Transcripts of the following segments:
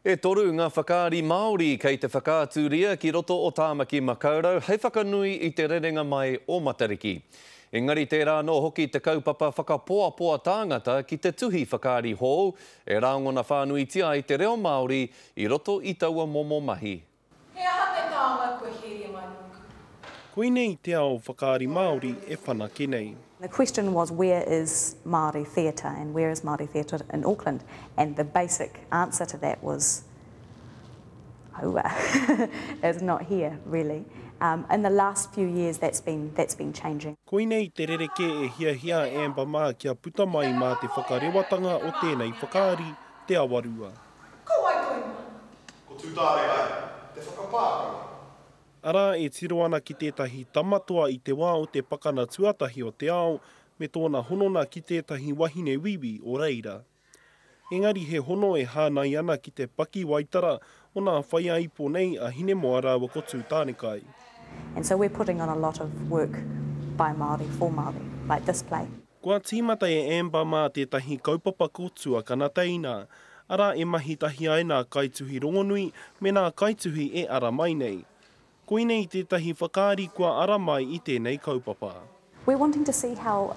E toru ngā whakaari Māori kei te whakaaturia ki roto o Tāmaki Makaurau, hei whakanui i te rerenga mai o Matariki. Engari tērā no hoki te kaupapa whakapoa-poa tāngata ki te tuhi whakaari hou, e raongona whānuitia i te reo Māori i roto i taua momo mahi. He aha te tāma koe here mai nuku. Koinei te ao whakaari Māori e whanake nei. The question was, where is Māori theatre and where is Māori theatre in Auckland? And the basic answer to that was, it's not here, really. In the last few years, that's been changing. Koinei te rereke e hia Amber mā kia puta mai mā te whakarewatanga o tēnei whakaari te awarua. Ko wai koe mā? Ko tūtāre ai, te whakapākanga. Ara e tiro ana ki tētahi tamatoa i te wā o te pakana tuatahi o te ao, me tōna honona ki tētahi wahine wiwi o reira. Engari he hono e hānai ana ki te paki waitara o nā whaia ipo nei a hine moara wa kotu tānekai. And so we're putting on a lot of work by Māori, for Māori, like this play. Kua tīmata e Amber mā tētahi kaupapa kotua kanateina, ara e mahitahi ai nā kaituhi rongonui me nā kaituhi e ara mai nei. Koinei tētahi whakaari kua ara mai i tēnei kaupapa. We're wanting to see how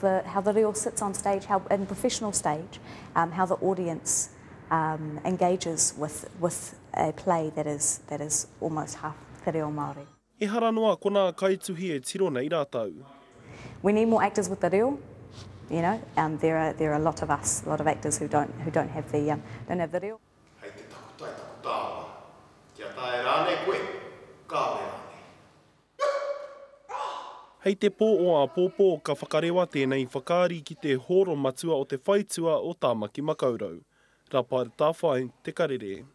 the reo sits on stage, how in professional stage, how the audience engages with a play that is almost half te reo Māori. E hara noa kona kaituhi e tiro nei rātau. We need more actors with the reo. You know, there are a lot of us, a lot of actors who don't have the reo. Hei te takutai takutawa, kia tae rāne koe, kāwe rāne. Hei te pō o a pōpō ka whakarewa tēnei whakaari ki te horo matua o te whaitua o Tāmaki Makaurau. Rā pāre tāwhai te karere.